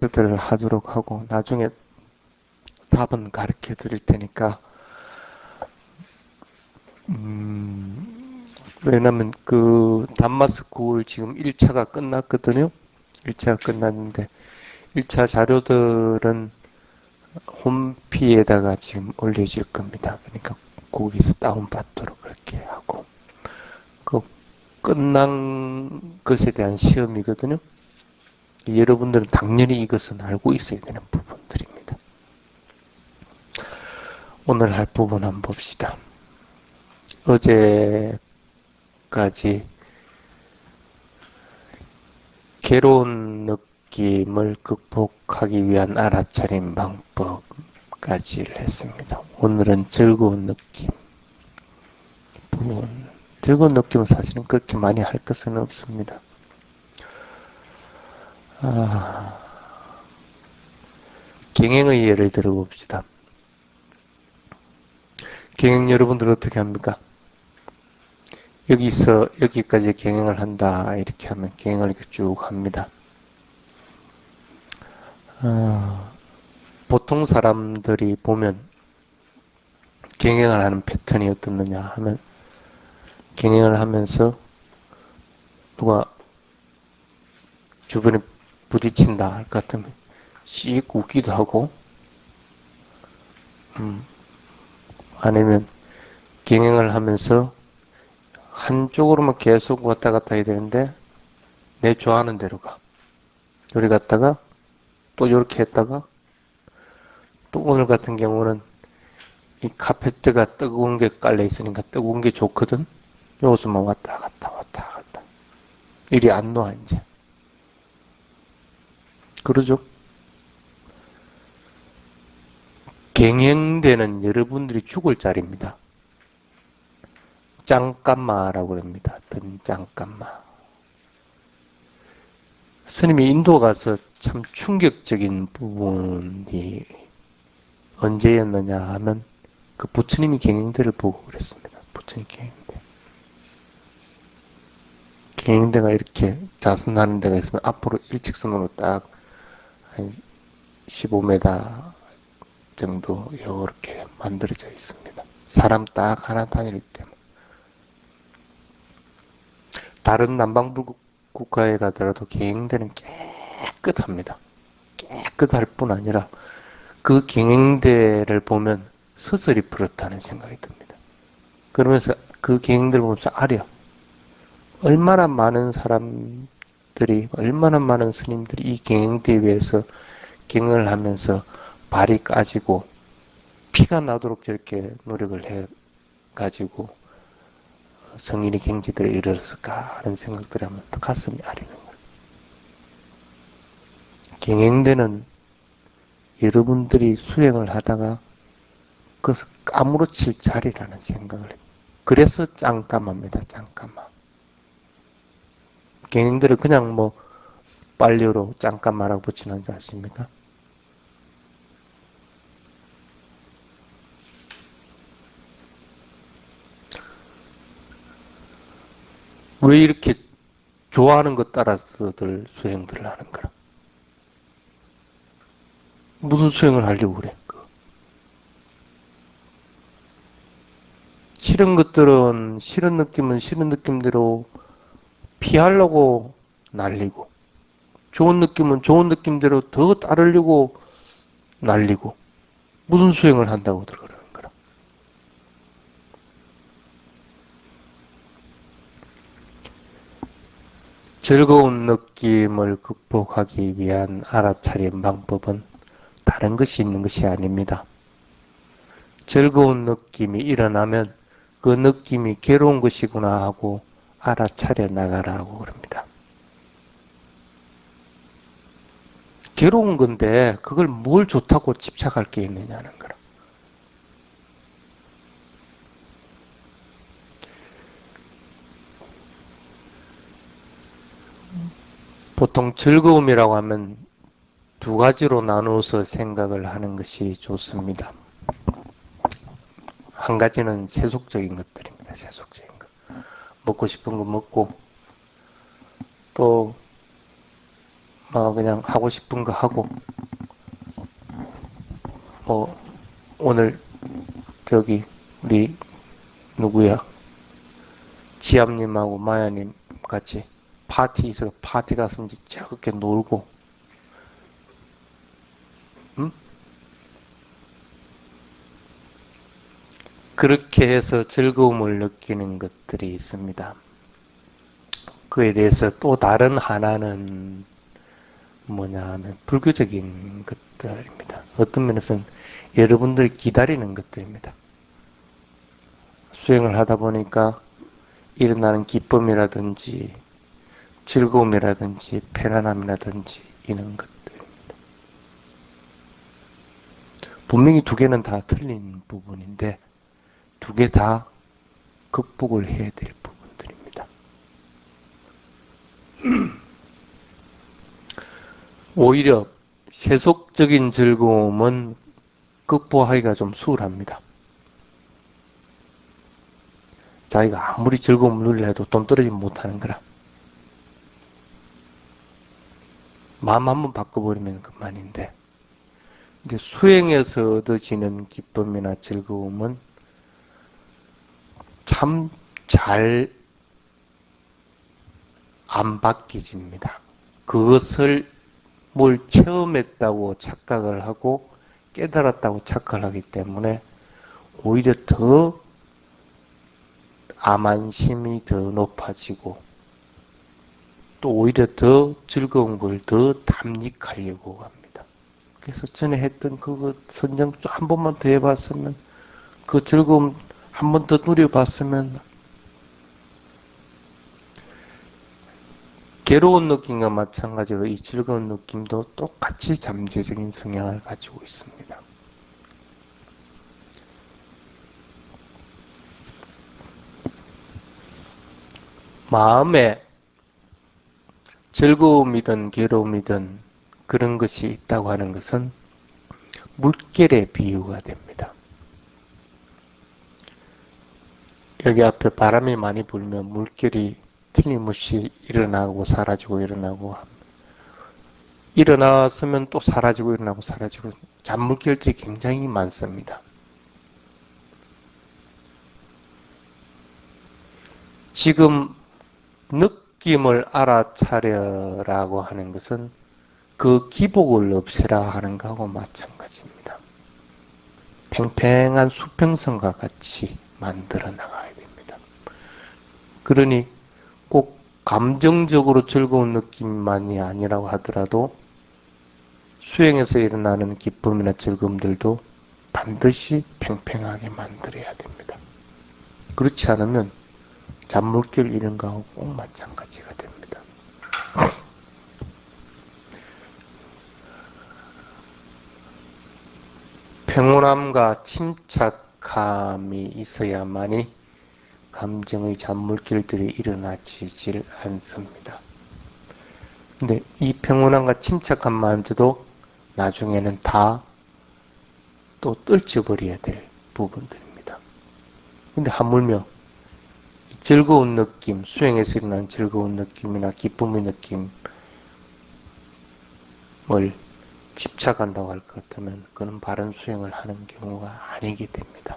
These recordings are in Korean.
테스트들을 하도록 하고 나중에 답은 가르쳐 드릴 테니까 왜냐면 그 단마스쿨 지금 1차가 끝났거든요. 1차가 끝났는데 1차 자료들은 홈피에다가 지금 올려질 겁니다. 그러니까 거기서 다운받도록 그렇게 하고 그 끝난 것에 대한 시험이거든요. 여러분들은 당연히 이것은 알고 있어야 되는 부분들입니다. 오늘 할 부분 한번 봅시다. 어제까지 괴로운 느낌을 극복하기 위한 알아차림 방법까지를 했습니다. 오늘은 즐거운 느낌 부분. 즐거운 느낌은 사실은 그렇게 많이 할 것은 없습니다. 경행의 예를 들어봅시다. 경행 여러분들 어떻게 합니까? 여기서 여기까지 경행을 한다 이렇게 하면 경행을 이렇게 쭉 합니다. 보통 사람들이 보면 경행을 하는 패턴이 어떻느냐 하면 경행을 하면서 누가 주변에 부딪힌다 할 것 같으면 씩 웃기도 하고 아니면 경행을 하면서 한쪽으로만 계속 왔다 갔다 해야 되는데 내 좋아하는 대로 가. 요리 갔다가 또 요렇게 했다가 또 오늘 같은 경우는 이 카페트가 뜨거운 게 깔려 있으니까 뜨거운 게 좋거든. 여기서만 왔다 갔다 왔다 갔다. 이리 안 놔 이제. 그러죠? 경행되는 여러분들이 죽을 자리입니다. 짱깐마라고 합니다. 짱깐마. 스님이 인도 가서 참 충격적인 부분이 언제였느냐 하면 그 부처님이 경행대를 보고 그랬습니다. 부처님 경행대. 경행대가 이렇게 자선하는 데가 있으면 앞으로 일직선으로 딱 한 15m 정도 이렇게 만들어져 있습니다. 사람 딱 하나 다닐 때만. 다른 남방부 국가에 가더라도 경행대는 깨끗합니다. 깨끗할 뿐 아니라 그 경행대를 보면 스스리 풀었다는 생각이 듭니다. 그러면서 그 경행대를 보면서 아려. 얼마나 많은 사람들이, 얼마나 많은 스님들이 이 경행대에 위해서 경을 하면서 발이 까지고 피가 나도록 저렇게 노력을 해가지고 성인이 경지들을 이뤘을까 하는 생각들을 하면 가슴이 아리는 거예요. 경행대는 여러분들이 수행을 하다가 그것을 까무러칠 자리라는 생각을 해요. 그래서 짱까마입니다. 짱까마. 경행대를 그냥 뭐 빨리로 짱까마라고 붙이는 줄 아십니까? 왜 이렇게 좋아하는 것 따라서들 수행들을 하는 거라? 무슨 수행을 하려고 그래? 싫은 것들은 싫은 느낌은 싫은 느낌대로 피하려고 날리고 좋은 느낌은 좋은 느낌대로 더 따르려고 날리고 무슨 수행을 한다고 그러는 거라? 즐거운 느낌을 극복하기 위한 알아차린 방법은 다른 것이 있는 것이 아닙니다. 즐거운 느낌이 일어나면 그 느낌이 괴로운 것이구나 하고 알아차려 나가라고 그럽니다. 괴로운 건데 그걸 뭘 좋다고 집착할 게 있느냐는 거라. 보통 즐거움이라고 하면 두 가지로 나누어서 생각을 하는 것이 좋습니다. 한 가지는 세속적인 것들입니다. 세속적인 것. 먹고 싶은 거 먹고 또 그냥 하고 싶은 거 하고, 뭐, 오늘, 저기, 우리, 누구야? 지압님하고 마야님 같이 파티 있어 파티 가서 이제 즐겁게 놀고, 음? 그렇게 해서 즐거움을 느끼는 것들이 있습니다. 그에 대해서 또 다른 하나는 뭐냐 하면 불교적인 것들입니다. 어떤 면에서는 여러분들이 기다리는 것들입니다. 수행을 하다 보니까 일어나는 기쁨이라든지 즐거움이라든지 편안함이라든지 이런 것들입니다. 분명히 두 개는 다 틀린 부분인데 두 개 다 극복을 해야 될 부분들입니다. 오히려 세속적인 즐거움은 극복하기가 좀 수월합니다. 자기가 아무리 즐거움을 누리려 해도 돈 떨어지지 못하는 거라. 마음 한번 바꿔버리면 그만인데, 근데 수행에서 얻어지는 기쁨이나 즐거움은 참 잘 안 바뀌집니다. 그것을 뭘 체험했다고 착각을 하고 깨달았다고 착각을 하기 때문에 오히려 더 암안심이 더 높아지고 또 오히려 더 즐거운 걸 더 탐닉하려고 합니다. 그래서 전에 했던 그거 선정 한 번만 더 해봤으면 그 즐거움 한 번 더 누려봤으면 괴로운 느낌과 마찬가지로 이 즐거운 느낌도 똑같이 잠재적인 성향을 가지고 있습니다. 마음에 즐거움이든 괴로움이든 그런 것이 있다고 하는 것은 물결의 비유가 됩니다. 여기 앞에 바람이 많이 불면 물결이 틀림없이 일어나고 사라지고 일어나고 일어났으면 또 사라지고 일어나고 사라지고 잔물결들이 굉장히 많습니다. 지금 느낌을 알아차려라고 하는 것은 그 기복을 없애라 하는 것하고 마찬가지입니다. 팽팽한 수평선과 같이 만들어 나가야 됩니다. 그러니 꼭 감정적으로 즐거운 느낌만이 아니라고 하더라도 수행에서 일어나는 기쁨이나 즐거움들도 반드시 팽팽하게 만들어야 됩니다. 그렇지 않으면 잔물결 이런 거하고 꼭 마찬가지가 됩니다. 평온함과 침착함이 있어야만이 감정의 잔물결들이 일어나지질 않습니다. 근데 이 평온함과 침착함만도 나중에는 다 또 떨쳐버려야 될 부분들입니다. 근데 하물며 즐거운 느낌, 수행에서 일어나는 즐거운 느낌이나 기쁨의 느낌을 집착한다고 할 것 같으면 그는 바른 수행을 하는 경우가 아니게 됩니다.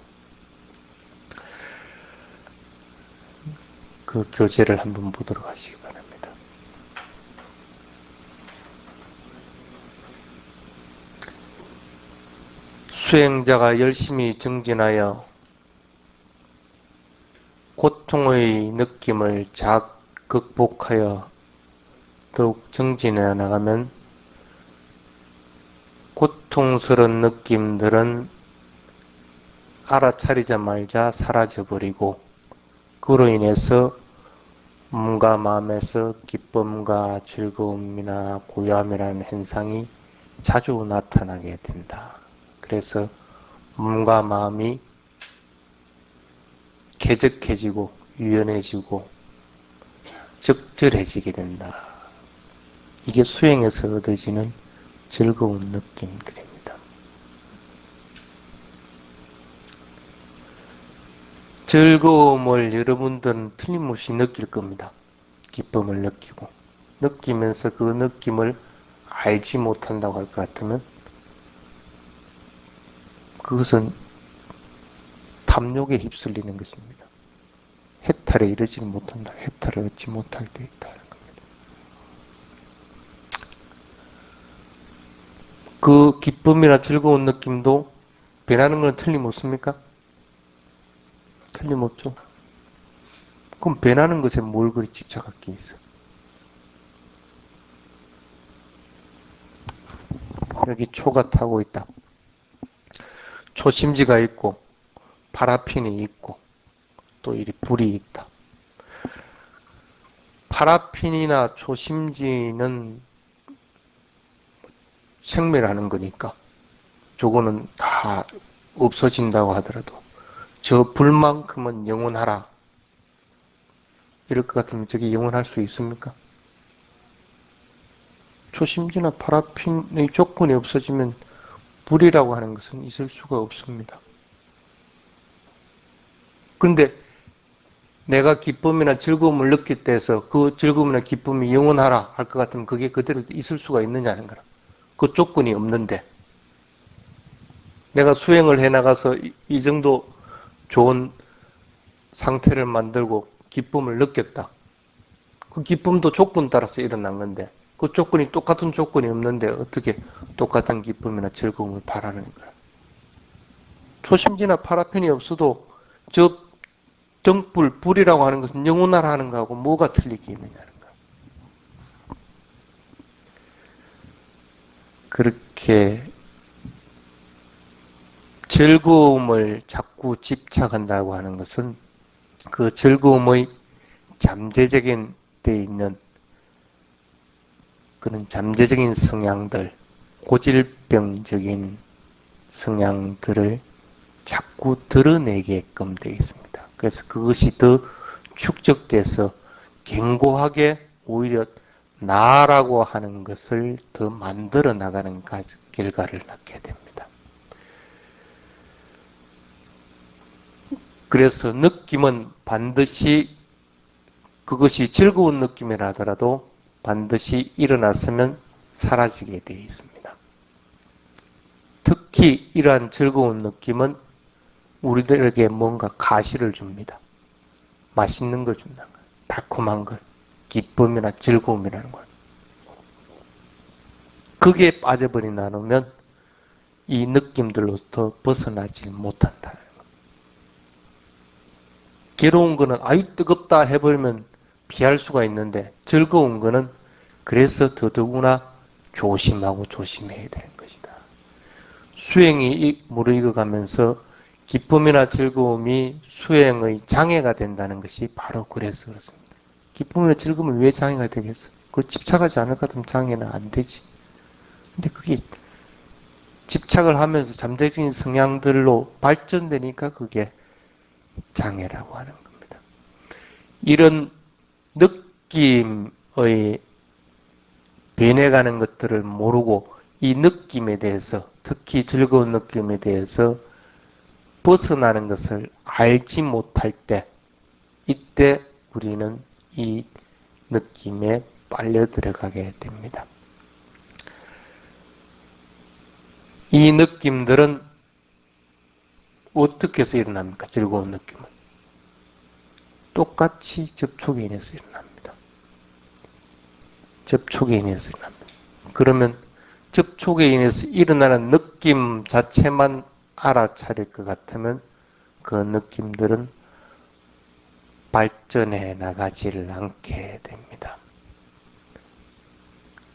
그 교재를 한번 보도록 하시기 바랍니다. 수행자가 열심히 정진하여 고통의 느낌을 극복하여 더욱 정진해 나가면 고통스러운 느낌들은 알아차리자마자 사라져버리고 그로 인해서 몸과 마음에서 기쁨과 즐거움이나 고요함이라는 현상이 자주 나타나게 된다. 그래서 몸과 마음이 쾌적해지고 유연해지고 적절해지게 된다. 이게 수행에서 얻어지는 즐거운 느낌들입니다. 즐거움을 여러분들은 틀림없이 느낄 겁니다. 기쁨을 느끼고 느끼면서 그 느낌을 알지 못한다고 할 것 같으면 그것은 탐욕에 휩쓸리는 것입니다. 해탈에 이르지 못한다. 해탈을 얻지 못할 때 있다. 그 기쁨이나 즐거운 느낌도 변하는 건 틀림없습니까? 틀림없죠. 그럼 변하는 것에 뭘 그리 집착할 게 있어? 여기 초가 타고 있다. 초심지가 있고 파라핀이 있고 또 이 불이 있다. 파라핀이나 초심지는 생멸하는 거니까 저거는 다 없어진다고 하더라도 저 불만큼은 영원하라. 이럴 것 같으면 저게 영원할 수 있습니까? 초심지나 파라핀의 조건이 없어지면 불이라고 하는 것은 있을 수가 없습니다. 그런데 내가 기쁨이나 즐거움을 느낄 때에서 그 즐거움이나 기쁨이 영원하라 할 것 같으면 그게 그대로 있을 수가 있느냐는 거라. 그 조건이 없는데 내가 수행을 해나가서 이 정도 좋은 상태를 만들고 기쁨을 느꼈다. 그 기쁨도 조건 따라서 일어난 건데 그 조건이 똑같은 조건이 없는데 어떻게 똑같은 기쁨이나 즐거움을 바라는 거야. 초심지나 파라핀이 없어도 저 불이라고 하는 것은 영원하라 하는 거하고 뭐가 틀리게 있느냐는 거야. 그렇게 즐거움을 자꾸 집착한다고 하는 것은 그 즐거움의 잠재적인 데 있는 그런 잠재적인 성향들, 고질병적인 성향들을 자꾸 드러내게끔 되어 있습니다. 그래서 그것이 더 축적돼서 견고하게 오히려 나라고 하는 것을 더 만들어 나가는 결과를 낳게 됩니다. 그래서 느낌은 반드시 그것이 즐거운 느낌이라 하더라도 반드시 일어났으면 사라지게 되어 있습니다. 특히 이러한 즐거운 느낌은 우리들에게 뭔가 가시를 줍니다. 맛있는 걸 준다. 달콤한 걸. 기쁨이나 즐거움이라는 걸. 거기에 빠져버린 나누면 이 느낌들로부터 벗어나지 못한다. 괴로운 거는 아유 뜨겁다 해버리면 피할 수가 있는데 즐거운 거는 그래서 더더구나 조심하고 조심해야 되는 것이다. 수행이 무르익어가면서 기쁨이나 즐거움이 수행의 장애가 된다는 것이 바로 그래서 그렇습니다. 기쁨이나 즐거움이 왜 장애가 되겠어? 그 집착하지 않을 것 같으면 장애는 안 되지. 근데 그게 집착을 하면서 잠재적인 성향들로 발전되니까 그게 장애라고 하는 겁니다. 이런 느낌의 변해가는 것들을 모르고 이 느낌에 대해서 특히 즐거운 느낌에 대해서 벗어나는 것을 알지 못할 때 이때 우리는 이 느낌에 빨려 들어가게 됩니다. 이 느낌들은 어떻게 해서 일어납니까? 즐거운 느낌은. 똑같이 접촉에 인해서 일어납니다. 접촉에 인해서 일어납니다. 그러면 접촉에 인해서 일어나는 느낌 자체만 알아차릴 것 같으면 그 느낌들은 발전해 나가지를 않게 됩니다.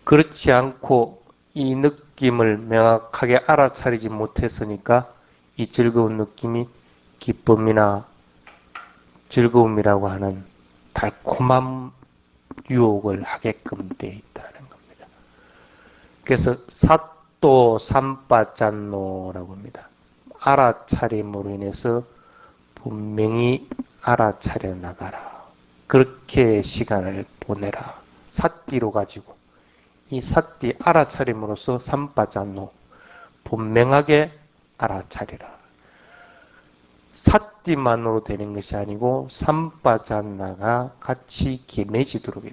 그렇지 않고 이 느낌을 명확하게 알아차리지 못했으니까 이 즐거운 느낌이 기쁨이나 즐거움이라고 하는 달콤한 유혹을 하게끔 되어 있다는 겁니다. 그래서 사또 삼빠짠노라고 합니다. 알아차림으로 인해서 분명히 알아차려 나가라. 그렇게 시간을 보내라. 사띠로 가지고 이 사띠 알아차림으로써 삼빠짠노 분명하게 알아차리라. 사띠만으로 되는 것이 아니고 삼빠잔나가 같이 개매지도록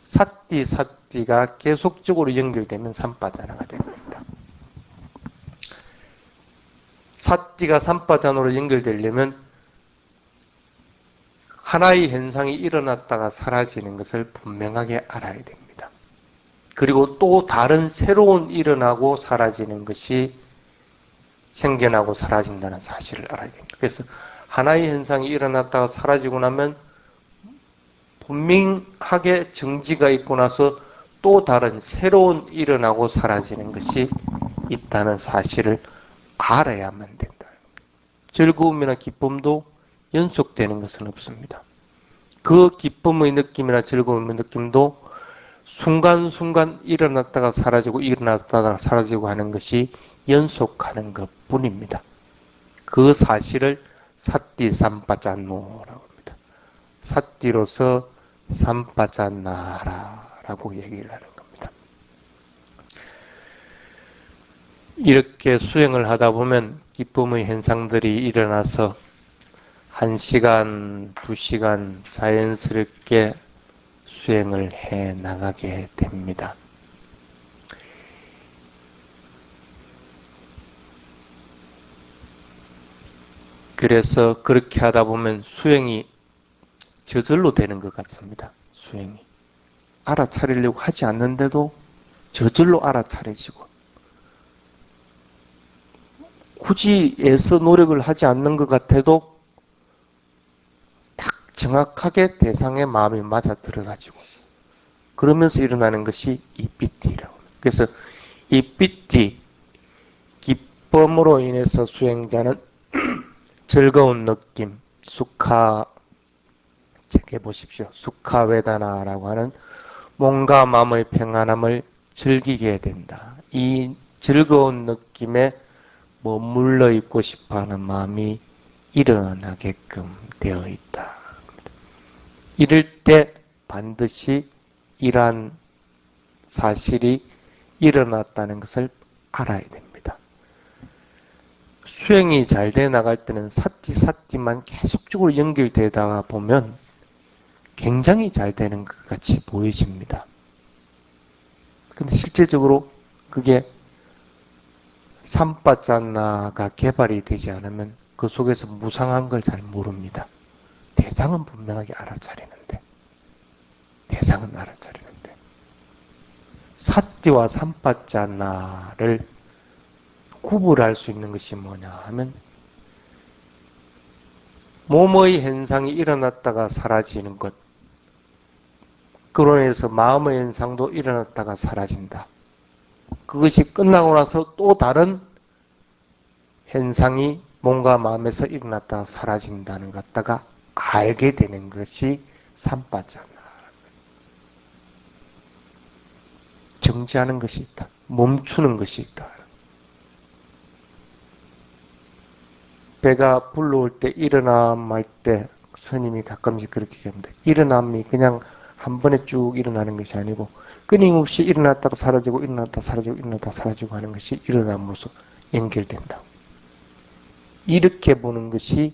사띠, 사띠가 계속적으로 연결되면 삼빠자나가 됩니다. 사띠가 삼빠자나로 연결되려면 하나의 현상이 일어났다가 사라지는 것을 분명하게 알아야 됩니다. 그리고 또 다른 새로운 일어나고 사라지는 것이 생겨나고 사라진다는 사실을 알아야 됩니다. 그래서 하나의 현상이 일어났다가 사라지고 나면 분명하게 정지가 있고 나서 또 다른 새로운 일어나고 사라지는 것이 있다는 사실을 알아야만 된다. 즐거움이나 기쁨도 연속되는 것은 없습니다. 그 기쁨의 느낌이나 즐거움의 느낌도 순간순간 일어났다가 사라지고 일어났다가 사라지고 하는 것이 연속하는 것뿐입니다. 그 사실을 사띠 삼빠자노라고 합니다. 사띠로서 삼빠자나라라고 얘기를 하는 겁니다. 이렇게 수행을 하다 보면 기쁨의 현상들이 일어나서 1시간, 2시간 자연스럽게 수행을 해 나가게 됩니다. 그래서 그렇게 하다 보면 수행이 저절로 되는 것 같습니다. 수행이. 알아차리려고 하지 않는데도 저절로 알아차려지고 굳이 애써 노력을 하지 않는 것 같아도 딱 정확하게 대상의 마음이 맞아 들어가지고 그러면서 일어나는 것이 이삐띠라고 합니다. 그래서 이삐띠, 기쁨으로 인해서 수행자는 즐거운 느낌, 수카, 책해 보십시오. 수카웨다나라고 하는 몸과 마음의 평안함을 즐기게 된다. 이 즐거운 느낌에 머물러 있고 싶어하는 마음이 일어나게끔 되어 있다. 이럴 때 반드시 이러한 사실이 일어났다는 것을 알아야 됩니다. 수행이 잘 돼 나갈 때는 사띠만 계속적으로 연결되다가 보면 굉장히 잘 되는 것 같이 보여집니다. 근데 실제적으로 그게 삼빠자나가 개발이 되지 않으면 그 속에서 무상한 걸 잘 모릅니다. 대상은 분명하게 알아차리는데 사띠와 삼빠자나를 구분할 수 있는 것이 뭐냐 하면 몸의 현상이 일어났다가 사라지는 것, 그로 인해서 마음의 현상도 일어났다가 사라진다. 그것이 끝나고 나서 또 다른 현상이 몸과 마음에서 일어났다가 사라진다는 것 갖다가 알게 되는 것이 삼빠자나. 정지하는 것이 있다. 멈추는 것이 있다. 배가 불러올 때 일어남 할 때 스님이 가끔씩 그렇게 얘기합니다. 일어남이 그냥 한 번에 쭉 일어나는 것이 아니고 끊임없이 일어났다가 사라지고 일어났다가 사라지고 일어났다가 사라지고 하는 것이 일어남으로써 연결된다. 이렇게 보는 것이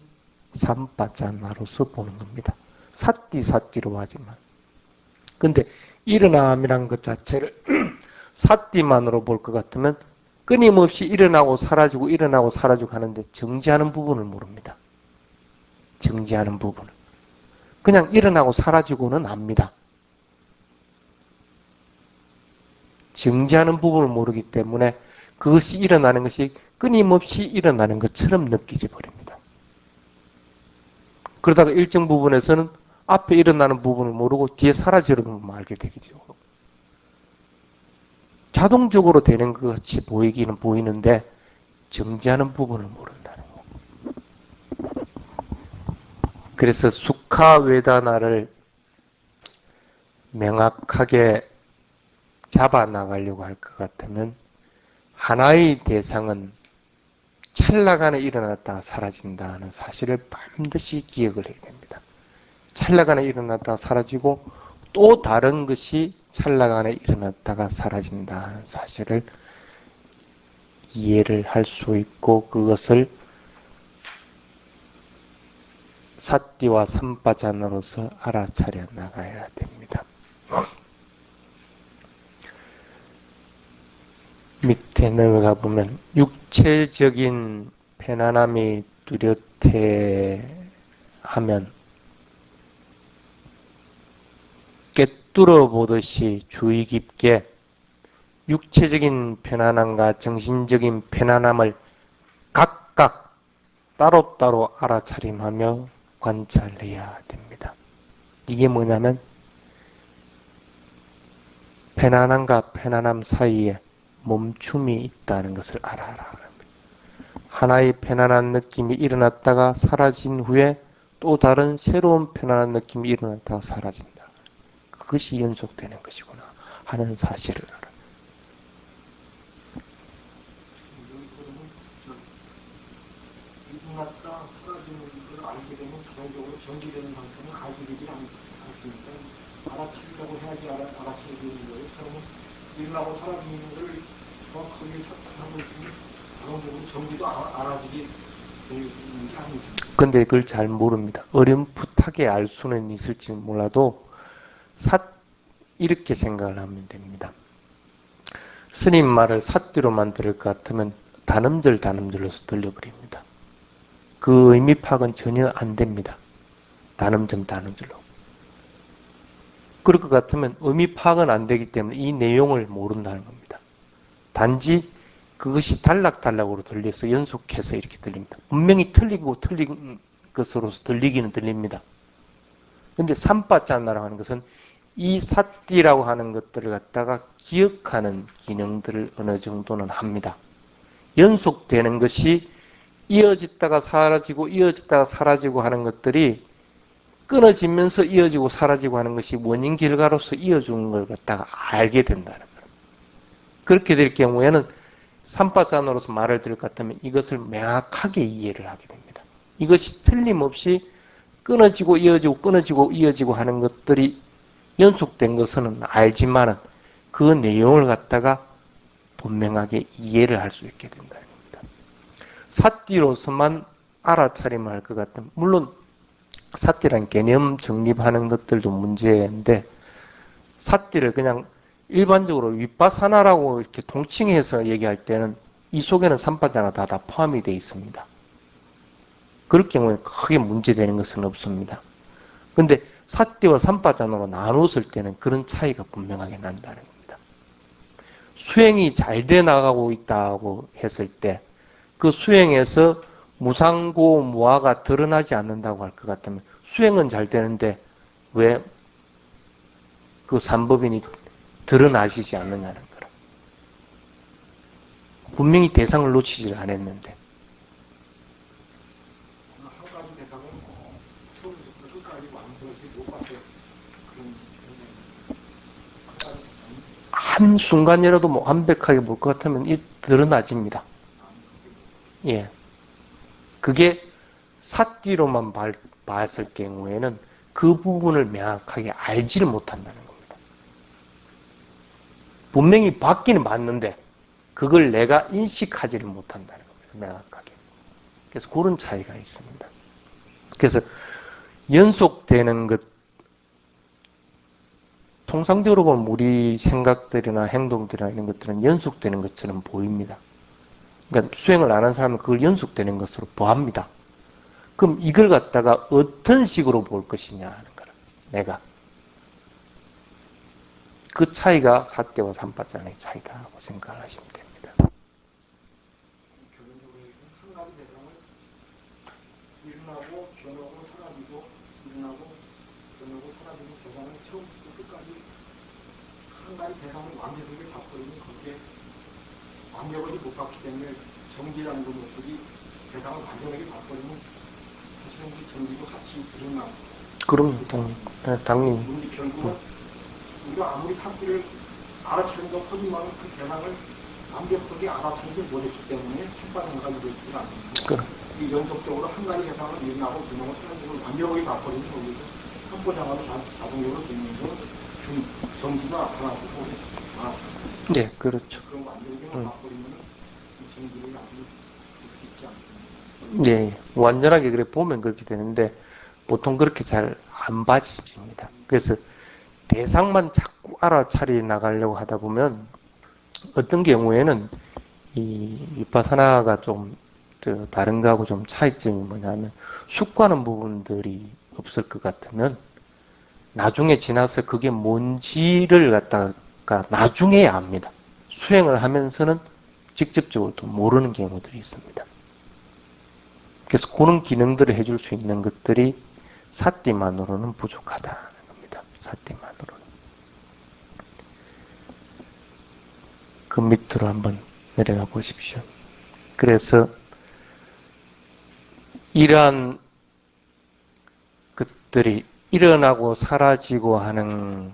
삼빠자나로서 보는 겁니다. 사띠로 하지만. 근데 일어남이란 것 자체를 사띠만으로 볼 것 같으면 끊임없이 일어나고 사라지고 하는데 정지하는 부분을 모릅니다. 정지하는 부분을. 그냥 일어나고 사라지고는 압니다. 정지하는 부분을 모르기 때문에 그것이 일어나는 것이 끊임없이 일어나는 것처럼 느끼지 버립니다. 그러다가 일정 부분에서는 앞에 일어나는 부분을 모르고 뒤에 사라지는 부분만 알게 되겠죠. 자동적으로 되는 것 같이 보이기는 보이는데 정지하는 부분을 모른다는 거예요. 그래서 수카웨다나를 명확하게 잡아나가려고 할 것 같으면 하나의 대상은 찰나간에 일어났다가 사라진다는 사실을 반드시 기억을 해야 됩니다. 찰나간에 일어났다가 사라지고 또 다른 것이 찰나간에 일어났다가 사라진다는 사실을 이해를 할 수 있고 그것을 사띠와 삼빠자나로서 알아차려 나가야 됩니다. 밑에 내려가 보면 육체적인 편안함이 뚜렷해 하면 꿰뚫어 보듯이 주의 깊게 육체적인 편안함과 정신적인 편안함을 각각 따로따로 알아차림하며 관찰해야 됩니다. 이게 뭐냐면 편안함과 편안함 사이에 멈춤이 있다는 것을 알아라. 하나의 편안한 느낌이 일어났다가 사라진 후에 또 다른 새로운 편안한 느낌이 일어났다가 사라진다. 그것이 연속되는 것이구나 하는 사실을 알아. 일어났다 사라지는 걸 알게 되면 자동적으로 전기되는 상태는 가지되지 않습니까? 알아차리려고 해야지 알아차리게 되는 거예요. 그러면 일어나고 사라지는 걸 정확하게 하고 있으면 자동적으로 전기도 알아지게 되는 게 아니죠. 근데 그걸 잘 모릅니다. 어렴풋하게 알 수는 있을지 몰라도 이렇게 생각을 하면 됩니다. 스님 말을 삿뒤로만 들을 것 같으면 단음절로서 들려버립니다. 그 의미 파악은 전혀 안 됩니다. 단음절로. 그럴 것 같으면 의미 파악은 안 되기 때문에 이 내용을 모른다는 겁니다. 단지 그것이 단락단락으로 들려서 연속해서 이렇게 들립니다. 분명히 틀린 것으로서 들리기는 들립니다. 근데 삼바짜나라고 하는 것은 이 삿띠라고 하는 것들을 갖다가 기억하는 기능들을 어느 정도는 합니다. 연속되는 것이 이어졌다가 사라지고 이어졌다가 사라지고 하는 것들이 끊어지면서 이어지고 사라지고 하는 것이 원인 결과로서 이어주는 걸 갖다가 알게 된다는 거예요. 그렇게 될 경우에는 삼바짠으로서 말을 들을 것 같으면 이것을 명확하게 이해를 하게 됩니다. 이것이 틀림없이 끊어지고 이어지고 끊어지고 이어지고 하는 것들이 연속된 것은 알지만은 그 내용을 갖다가 분명하게 이해를 할 수 있게 된다는 겁니다. 삿띠로서만 알아차림을 할 것 같으면 물론 삿띠란 개념 정립하는 것들도 문제인데 삿띠를 그냥 일반적으로 윗바사나라고 이렇게 통칭해서 얘기할 때는 이 속에는 삼바자나 다 포함이 되어 있습니다. 그럴 경우에 크게 문제되는 것은 없습니다. 근데 삿띠와 삼바자나로 나눴을 때는 그런 차이가 분명하게 난다는 겁니다. 수행이 잘 돼 나가고 있다고 했을 때 그 수행에서 무상고 무아가 드러나지 않는다고 할 것 같다면 수행은 잘 되는데 왜 그 삼법인이 드러나지지 않느냐는 거라. 분명히 대상을 놓치질 않았는데. 한 가지 대상은 처음부터 끝까지 완전히 못 봤어요. 한 순간이라도 뭐 완벽하게 볼 것 같으면 드러나집니다. 예. 그게 삿뒤로만 봤을 경우에는 그 부분을 명확하게 알지를 못한다는 겁니다. 분명히 봤기는 봤는데 그걸 내가 인식하지를 못한다는 겁니다. 명확하게. 그래서 그런 차이가 있습니다. 그래서 연속되는 것, 통상적으로 보면 우리 생각들이나 행동들이나 이런 것들은 연속되는 것처럼 보입니다. 그러니까 수행을 안 한 사람은 그걸 연속되는 것으로 보합니다. 그럼 이걸 갖다가 어떤 식으로 볼 것이냐 하는 거라. 내가. 그 차이가 삿대와 삼바짠의 차이다라고 생각을 하시면 됩니다. 결론적으로 한 가지 대상을 일어나고 변하고 사라지고 일어나고 변하고 사라지고 대상을 처음부터 끝까지 한 가지 대상을 완벽하게 바꿔버리면 거기에 완벽하게 못 봤기 때문에 정지라는 것이 대상을 완전하게 바꿔버리면 사실은 그 정지도 같이 드러나고 그럼 당연히 결국은 우리가 아무리 삽질을 알아차린다고 하지만 그 대상을 완벽하게 알아차리지 못했기 때문에 첫반을 가지고 있지 않습니다. 이 연속적으로 한 가지 대상을 일어나고 변하고 사라지고 완벽하게 바꿔버리면 거기서 삼보장화도 자동적으로 되는 건 정지가 나타나고 네, 그렇죠. 그런 완벽하게 바꿔버리면 이 정지를 아주 있지 않습니다. 네, 완전하게 그래 보면 그렇게 되는데 보통 그렇게 잘 안 봐집니다. 그래서 대상만 자꾸 알아차려 나가려고 하다 보면 어떤 경우에는 이 위파사나가 좀 다른 거하고 좀 차이점이 뭐냐면 숙고하는 부분들이 없을 것 같으면 나중에 지나서 그게 뭔지를 갖다가 나중에야 압니다. 수행을 하면서는 직접적으로 또 모르는 경우들이 있습니다. 그래서 그런 기능들을 해줄 수 있는 것들이 사띠만으로는 부족하다는 겁니다. 사띠만으로는. 그 밑으로 한번 내려가 보십시오. 그래서 이러한 것들이 일어나고 사라지고 하는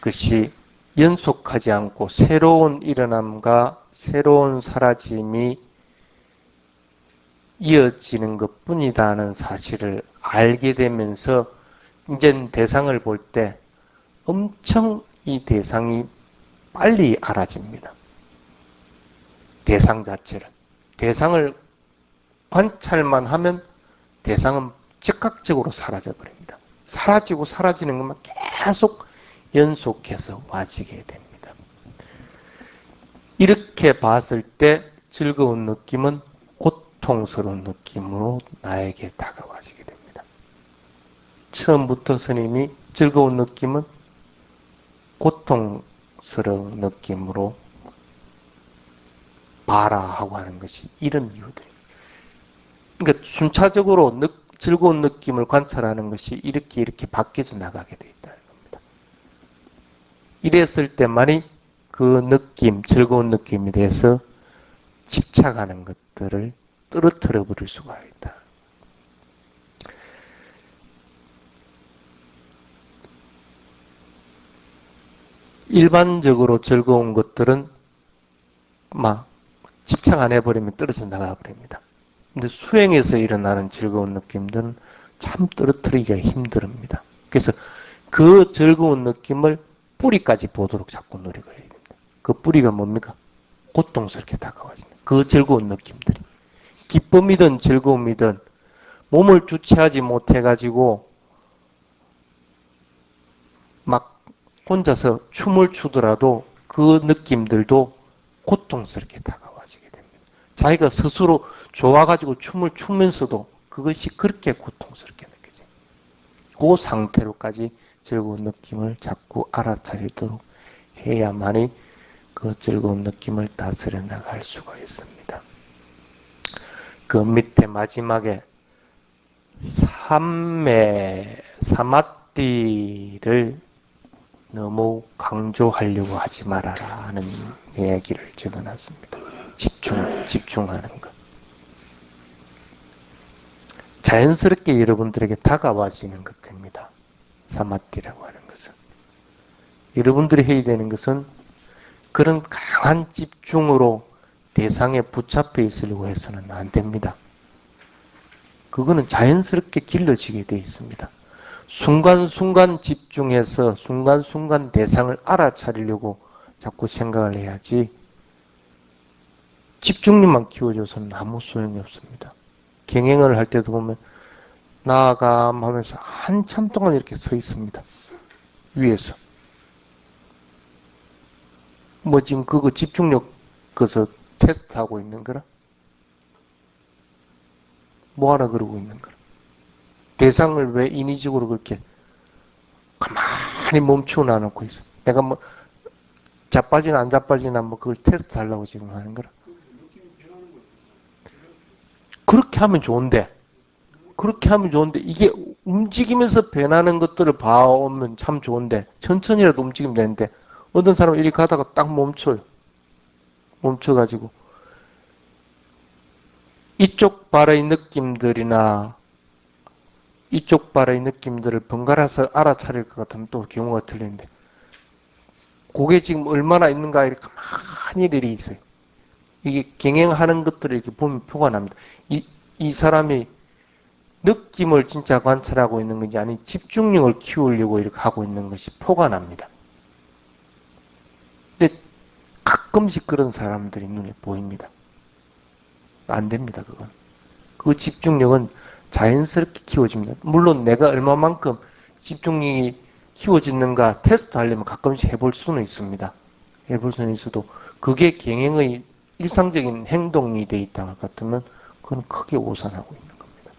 것이 연속하지 않고 새로운 일어남과 새로운 사라짐이 이어지는 것 뿐이다는 사실을 알게 되면서 이제 대상을 볼 때 엄청 이 대상이 빨리 알아집니다. 대상 자체를. 대상을 관찰만 하면 대상은 즉각적으로 사라져버립니다. 사라지고 사라지는 것만 계속 연속해서 와지게 됩니다. 이렇게 봤을 때 즐거운 느낌은 고통스러운 느낌으로 나에게 다가와지게 됩니다. 처음부터 스님이 즐거운 느낌은 고통스러운 느낌으로 봐라 하고 하는 것이 이런 이유들입니다. 그러니까 순차적으로 즐거운 느낌을 관찰하는 것이 이렇게 바뀌어져 나가게 되어 있다는 겁니다. 이랬을 때만이 그 느낌, 즐거운 느낌에 대해서 집착하는 것들을 떨어뜨려 버릴 수가 있다. 일반적으로 즐거운 것들은 막 집착 안 해버리면 떨어져 나가 버립니다. 근데 수행에서 일어나는 즐거운 느낌들은 참 떨어뜨리기가 힘듭니다. 그래서 그 즐거운 느낌을 뿌리까지 보도록 자꾸 노력을 해야 됩니다. 그 뿌리가 뭡니까? 고통스럽게 다가와지는 그 즐거운 느낌들이. 기쁨이든 즐거움이든 몸을 주체하지 못해가지고 막 혼자서 춤을 추더라도 그 느낌들도 고통스럽게 다가와지게 됩니다. 자기가 스스로 좋아가지고 춤을 추면서도 그것이 그렇게 고통스럽게 느껴져요. 그 상태로까지 즐거운 느낌을 자꾸 알아차리도록 해야만이 그 즐거운 느낌을 다스려 나갈 수가 있습니다. 그 밑에 마지막에 사마띠를 너무 강조하려고 하지 말아라 하는 이야기를 적어놨습니다. 집중하는 것. 자연스럽게 여러분들에게 다가와지는 것입니다. 사마띠라고 하는 것은. 여러분들이 해야 되는 것은 그런 강한 집중으로 대상에 붙잡혀 있으려고 해서는 안 됩니다. 그거는 자연스럽게 길러지게 되어 있습니다. 순간순간 집중해서 순간순간 대상을 알아차리려고 자꾸 생각을 해야지 집중력만 키워줘서는 아무 소용이 없습니다. 경행을 할 때도 보면 나아감 하면서 한참 동안 이렇게 서 있습니다. 위에서. 뭐 지금 그거 집중력 그것을 테스트하고 있는 거라? 뭐하라 그러고 있는 거라? 대상을 왜 인위적으로 그렇게 가만히 멈추어 놔놓고 있어? 내가 뭐 자빠지나 안 자빠지나 뭐 그걸 테스트 하려고 지금 하는 거라? 그렇게 하면 좋은데 이게 움직이면서 변하는 것들을 봐오면 참 좋은데 천천히라도 움직이면 되는데 어떤 사람은 이렇게 가다가 딱 멈춰요. 멈춰가지고 이쪽 발의 느낌들이나 이쪽 발의 느낌들을 번갈아서 알아차릴 것 같으면 또 경우가 틀리는데 그게 지금 얼마나 있는가 이렇게 가만히 일이 있어요. 이게 경행하는 것들을 이렇게 보면 표가 납니다. 이 사람이 느낌을 진짜 관찰하고 있는 건지 아니면 집중력을 키우려고 이렇게 하고 있는 것이 표가 납니다. 근데 가끔씩 그런 사람들이 눈에 보입니다. 안 됩니다, 그건. 그 집중력은 자연스럽게 키워집니다. 물론 내가 얼마만큼 집중력이 키워지는가 테스트 하려면 가끔씩 해볼 수는 있습니다. 해볼 수는 있어도 그게 경영의 일상적인 행동이 돼 있다 같으면 그건 크게 오산하고 있는 겁니다.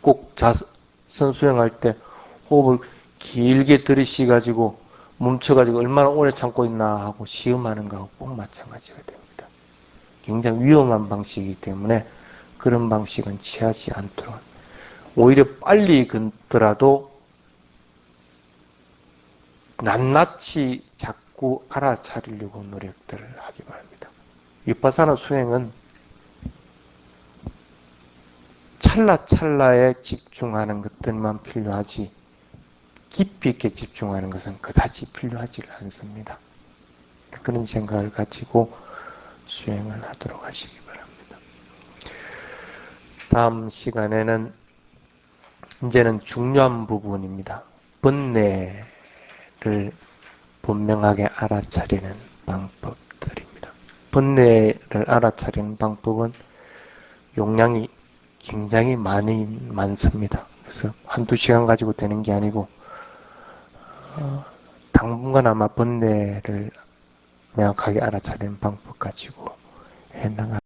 꼭 자선 수행할 때 호흡을 길게 들이쉬가지고 멈춰가지고 얼마나 오래 참고 있나 하고 시험하는 거하고 꼭 마찬가지가 됩니다. 굉장히 위험한 방식이기 때문에 그런 방식은 취하지 않도록 오히려 빨리 걷더라도 낱낱이 자꾸 알아차리려고 노력들을 하기 바랍니다. 위파사나 수행은 찰나찰나에 집중하는 것들만 필요하지 깊이 있게 집중하는 것은 그다지 필요하지 않습니다. 그런 생각을 가지고 수행을 하도록 하시기 바랍니다. 다음 시간에는 이제는 중요한 부분입니다. 번뇌를 분명하게 알아차리는 방법들입니다. 번뇌를 알아차리는 방법은 용량이 굉장히 많습니다. 그래서 한두 시간 가지고 되는 게 아니고 당분간 아마 번뇌를 명확하게 알아차리는 방법 가지고 해나가